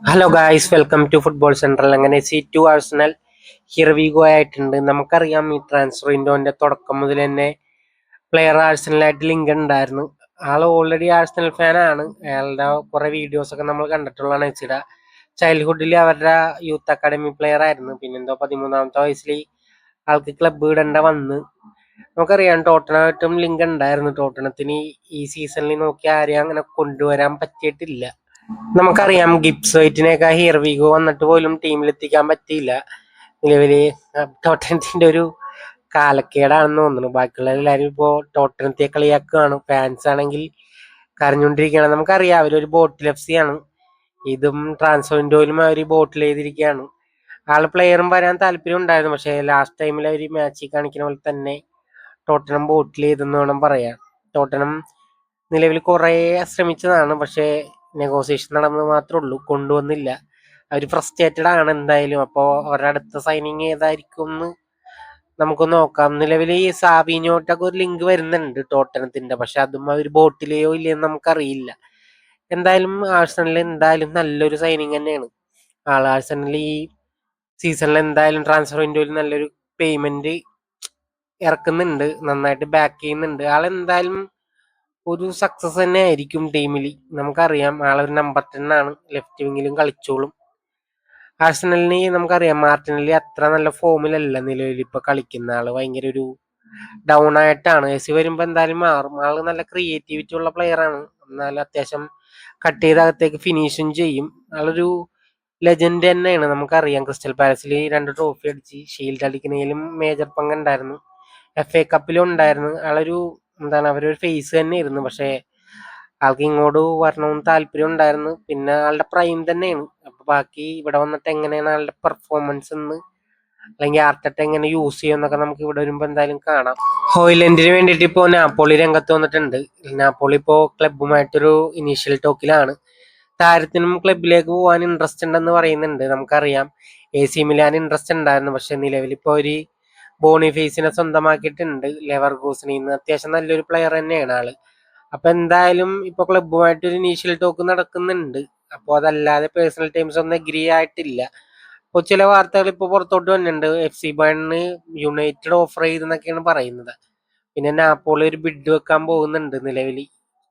Hello guys, welcome to football central. അങ്ങനെ C2 Arsenal here we go ആയിട്ടുണ്ട്. നമുക്കറിയാം ഈ ട്രാൻസ്ഫർ വിൻഡോന്റെ തുടക്കം മുതൽ തന്നെ പ്ലെയർ ആഴ്സണലായിട്ട് ലിങ്ക് ഉണ്ടായിരുന്നു. ആൾ ഓൾറെഡി ആഴ്സണൽ ഫാനാണ്. അയാളുടെ കുറെ വീഡിയോസ് ഒക്കെ നമ്മൾ കണ്ടിട്ടുള്ളതാണ്. വെച്ചിട്ട് ചൈൽഡ്ഹുഡിൽ അവരുടെ യൂത്ത് അക്കാഡമി പ്ലെയർ ആയിരുന്നു. പിന്നെന്തോ 13-ാമത്തെ വയസ്സിൽ ആൾക്ക് ക്ലബ്ബ് വിടേണ്ട വന്ന്. നമുക്കറിയാം ടോട്ടനായിട്ടും ലിങ്ക് ഉണ്ടായിരുന്നു. ടോട്ടനത്തിന് ഈ സീസണിൽ നോക്കി ആരെയും അങ്ങനെ കൊണ്ടുവരാൻ പറ്റിയിട്ടില്ല. നമുക്കറിയാം ഗിബ്സ് വൈറ്റിനെയൊക്കെ ഹിയർ വീഗോ വന്നിട്ട് പോലും ടീമിലെത്തിക്കാൻ പറ്റിയില്ല. നിലവില് ടോട്ടനത്തിന്റെ ഒരു കാലക്കേടാണെന്ന് തോന്നുന്നു. ബാക്കിയുള്ള എല്ലാവരും ഇപ്പോൾ ടോട്ടനത്തെ കളിയാക്കുകയാണ്. ഫാൻസ് ആണെങ്കിൽ കരഞ്ഞുകൊണ്ടിരിക്കുകയാണ്. നമുക്കറിയാം അവരൊരു ബോട്ടിൽ FC ആണ്. ഇതും ട്രാൻസ്ഫർ വിൻഡോയിലും അവർ ബോട്ടിൽ ചെയ്തിരിക്കുകയാണ്. ആള് പ്ലെയറും വരാൻ താല്പര്യം ഉണ്ടായിരുന്നു. പക്ഷേ ലാസ്റ്റ് ടൈമിൽ അവർ മാച്ചിൽ കാണിക്കുന്ന പോലെ തന്നെ ടോട്ടനം ബോട്ടിൽ ചെയ്തെന്ന് വേണം പറയാൻ. ടോട്ടനം നിലവിൽ കുറേ ശ്രമിച്ചതാണ്. പക്ഷേ നെഗോസിയേഷൻ നടന്നത് മാത്രമേ ഉള്ളൂ, കൊണ്ടുവന്നില്ല. അവർ ഫ്രസ്ട്രേറ്റഡ് ആണ് എന്തായാലും. അപ്പോൾ അവരുടെ അടുത്ത സൈനിങ് ഏതായിരിക്കും എന്ന് നമുക്ക് നോക്കാം. നിലവിൽ ഈ സാബിനോട്ടൊക്കെ ഒരു ലിങ്ക് വരുന്നുണ്ട് ടോട്ടനത്തിന്റെ. പക്ഷെ അതും അവർ ബോട്ടിലെയോ ഇല്ലയെന്ന് നമുക്കറിയില്ല. എന്തായാലും ആഴ്സണലിൽ എന്തായാലും നല്ലൊരു സൈനിങ് തന്നെയാണ് ആഴ്സണൽ ഈ സീസണിൽ. എന്തായാലും ട്രാൻസ്ഫർ വിൻഡോയിൽ നല്ലൊരു പേയ്മെന്റ് ഇറക്കുന്നുണ്ട്, നന്നായിട്ട് ബാക്ക് ചെയ്യുന്നുണ്ട്. ആളെന്തായാലും ഒരു സക്സസ് തന്നെ ആയിരിക്കും ടീമിൽ. നമുക്കറിയാം ആളൊരു നമ്പർ 10 ആണ്, ലെഫ്റ്റ് വിങ്ങിലും കളിച്ചോളും. ആഴ്സണലിന് നമുക്കറിയാം മാർട്ടിനലി അത്ര നല്ല ഫോമിലല്ല നിലവിൽ ഇപ്പൊ കളിക്കുന്ന. ആള് ഭയങ്കര ഒരു ഡൗൺ ആയിട്ടാണ്. വരുമ്പോ എന്തായാലും മാറും. ആള് നല്ല ക്രിയേറ്റിവിറ്റി ഉള്ള പ്ലെയർ ആണ്. എന്നാലും അത്യാവശ്യം കട്ട് ചെയ്ത് അകത്തേക്ക് ഫിനിഷും ചെയ്യും. ആളൊരു ലെജൻഡ് തന്നെയാണ്. നമുക്കറിയാം ക്രിസ്റ്റൽ പാലസിൽ 2 ട്രോഫി അടിച്ച്, ഷീൽഡ് അടിക്കുന്നതിലും മേജർ പങ്കുണ്ടായിരുന്നു. FA കപ്പിലും ഉണ്ടായിരുന്നു. ആളൊരു എന്താണ് അവരൊരു ഫേസ് തന്നെയായിരുന്നു. പക്ഷേ ആൾക്ക് ഇങ്ങോട്ട് വരണമെന്ന് താല്പര്യം ഉണ്ടായിരുന്നു. പിന്നെ ആളുടെ പ്രൈം തന്നെയാണ്. അപ്പൊ ബാക്കി ഇവിടെ വന്നിട്ട് എങ്ങനെയാണ് ആളുടെ പെർഫോമൻസ് എന്ന്, അല്ലെങ്കിൽ ആർട്ടറ്റ എങ്ങനെ യൂസ് ചെയ്യുമെന്നൊക്കെ നമുക്ക് ഇവിടെ വരുമ്പോ എന്തായാലും കാണാം. ഹോയ്ലൻഡിന് വേണ്ടിയിട്ട് ഇപ്പോ നാപ്പോളി രംഗത്ത് വന്നിട്ടുണ്ട്. നാപ്പോളി ഇപ്പോ ക്ലബുമായിട്ടൊരു ഇനീഷ്യൽ ടോക്കിലാണ്. താരത്തിനും ക്ലബിലേക്ക് പോകാൻ ഇൻട്രസ്റ്റ് ഉണ്ടെന്ന് പറയുന്നുണ്ട്. നമുക്കറിയാം AC മിലാൻ ഇൻട്രസ്റ്റ് ഉണ്ടായിരുന്നു. പക്ഷെ നിലവിൽ ഇപ്പോ ഒരു ബോണിഫേസിനെ സ്വന്തമാക്കിയിട്ടുണ്ട് ലെവർകൂസനിൽ നിന്ന്. അത്യാവശ്യം നല്ലൊരു പ്ലെയർ തന്നെയാണ് ആള്. അപ്പൊ എന്തായാലും ഇപ്പൊ ക്ലബുമായിട്ട് ഒരു ഇനീഷ്യൽ ടോക്ക് നടക്കുന്നുണ്ട്. അപ്പോൾ അതല്ലാതെ പേഴ്സണൽ ടീംസ് ഒന്നും എഗ്രി ആയിട്ടില്ല. അപ്പോൾ ചില വാർത്തകൾ ഇപ്പൊ പുറത്തോട്ട് വന്നിട്ടുണ്ട്. FC ബയണിന് യുണൈറ്റഡ് ഓഫർ ചെയ്തെന്നൊക്കെയാണ് പറയുന്നത്. പിന്നെ നാപ്പോളി ഒരു ബിഡ് വെക്കാൻ പോകുന്നുണ്ട് നിലവിൽ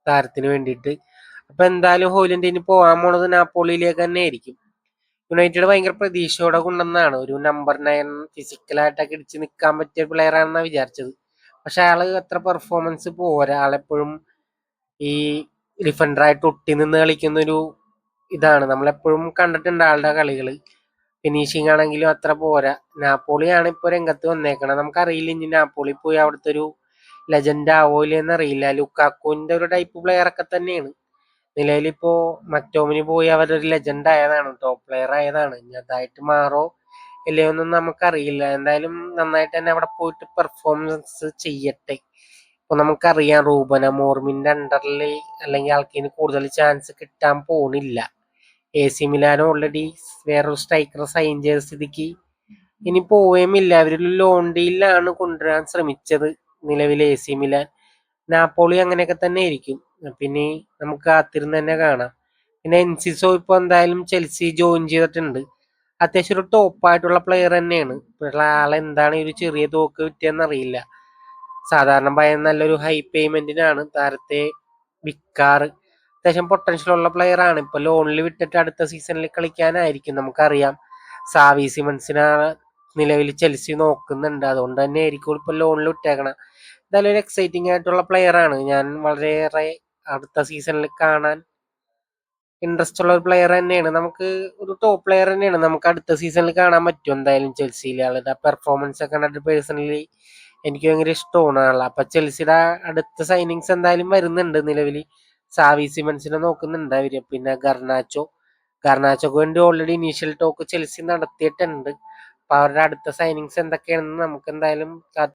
താരത്തിന് വേണ്ടിയിട്ട്. അപ്പൊ എന്തായാലും ഹോയിലൻഡിന് പോകാൻ പോണത് നാപ്പോളിയിലേക്ക് തന്നെ ആയിരിക്കും. യുണൈറ്റഡ് ഭയങ്കര പ്രതീക്ഷയോടെ കൊണ്ടുവന്നാണ്. ഒരു നമ്പർ 9 ഫിസിക്കലായിട്ടൊക്കെ ഇടിച്ച് നിൽക്കാൻ പറ്റിയ പ്ലെയർ ആണെന്നാണ് വിചാരിച്ചത്. പക്ഷെ ആള് അത്ര പെർഫോമൻസ് പോരാ. ആളെപ്പോഴും ഈ ഡിഫൻഡറായിട്ട് ഒട്ടി നിന്ന് കളിക്കുന്ന ഒരു ഇതാണ് നമ്മളെപ്പോഴും കണ്ടിട്ടുണ്ട് ആളുടെ കളികൾ. ഫിനിഷിങ് ആണെങ്കിലും അത്ര പോരാ. നാപ്പോളിയാണ് ഇപ്പൊ രംഗത്ത് വന്നേക്കണത്. നമുക്കറിയില്ല ഇനി നാപ്പോളി പോയി അവിടുത്തെ ഒരു ലെജൻഡ് ആവോയില്ല എന്നറിയില്ല. ലുക്കാക്കുവിന്റെ ഒരു ടൈപ്പ് പ്ലെയർ ഒക്കെ തന്നെയാണ്. നിലവിലിപ്പോ മക്ടോമിനി പോയി അവരൊരു ലെജൻഡ് ആയതാണ്, ടോപ്പ് പ്ലെയർ ആയതാണ്. ഇനി അതായിട്ട് മാറോ ഇല്ലയോ ഒന്നും നമുക്കറിയില്ല. എന്തായാലും നന്നായിട്ട് തന്നെ അവിടെ പോയിട്ട് പെർഫോമൻസ് ചെയ്യട്ടെ. ഇപ്പൊ നമുക്കറിയാം റൂബൻ അമോർമിന്റെ അണ്ടറിൽ അല്ലെങ്കിൽ ആൾക്കിന് കൂടുതൽ ചാൻസ് കിട്ടാൻ പോണില്ല. AC മിലാൻ ഓൾറെഡി വേറൊരു സ്ട്രൈക്കർ സൈൻ ചെയ്ത സ്ഥിതിക്ക് ഇനി പോവുകയുമില്ല. അവരൊരു ലോൺ ഡീലിലാണ് കൊണ്ടുവരാൻ ശ്രമിച്ചത് നിലവിലെ AC മിലാൻ. നാപ്പോളി അങ്ങനെയൊക്കെ തന്നെ ആയിരിക്കും. പിന്നെ നമുക്ക് കാത്തിരുന്ന് തന്നെ കാണാം. പിന്നെ എൻസിസോ ഇപ്പൊ എന്തായാലും ചെൽസി ജോയിൻ ചെയ്തിട്ടുണ്ട്. അത്യാവശ്യം ഒരു ടോപ്പായിട്ടുള്ള പ്ലെയർ തന്നെയാണ്. ആളെന്താണ് ഒരു ചെറിയ തോക്ക് വിറ്റിയെന്ന് അറിയില്ല. സാധാരണ നല്ലൊരു ഹൈ പേയ്മെന്റിനാണ് താരത്തെ വിൽക്കാറ്. അത്യാവശ്യം പൊട്ടൻഷ്യൽ ഉള്ള പ്ലെയർ ആണ്. ഇപ്പൊ ലോണിൽ വിട്ടിട്ട് അടുത്ത സീസണിൽ കളിക്കാനായിരിക്കും. നമുക്കറിയാം സാവി സിമൻസിനെ നിലവിൽ ചെൽസി നോക്കുന്നുണ്ട്. അതുകൊണ്ട് തന്നെ ആയിരിക്കും ഇപ്പൊ ലോണിൽ വിട്ടേക്കണം. എന്തായാലും ഒരു എക്സൈറ്റിംഗ് ആയിട്ടുള്ള പ്ലെയർ ആണ്. ഞാൻ വളരെയേറെ അടുത്ത സീസണിൽ കാണാൻ ഇൻട്രസ്റ്റ് ഉള്ള ഒരു പ്ലെയർ തന്നെയാണ്. നമുക്ക് ഒരു ടോപ്പ് പ്ലെയർ തന്നെയാണ്. നമുക്ക് അടുത്ത സീസണിൽ കാണാൻ പറ്റും എന്തായാലും ചെൽസിയിൽ. ആളുടെ പെർഫോമൻസ് ഒക്കെ കണ്ടിട്ട് പേഴ്സണലി എനിക്ക് ഭയങ്കര ഇഷ്ടമാണ് ആളെ. അപ്പൊ ചെൽസിയുടെ അടുത്ത സൈനിങ്സ് എന്തായാലും വരുന്നുണ്ട്. നിലവിൽ സാവി സിമൻസിനെ നോക്കുന്നുണ്ട് അവര്. പിന്നെ ഗർണാച്ചോക്ക് വേണ്ടി ഓൾറെഡി ഇനീഷ്യൽ ടോക്ക് ചെൽസി നടത്തിയിട്ടുണ്ട്. അപ്പൊ അവരുടെ അടുത്ത സൈനിങ്സ് എന്തൊക്കെയാണെന്ന് നമുക്ക് എന്തായാലും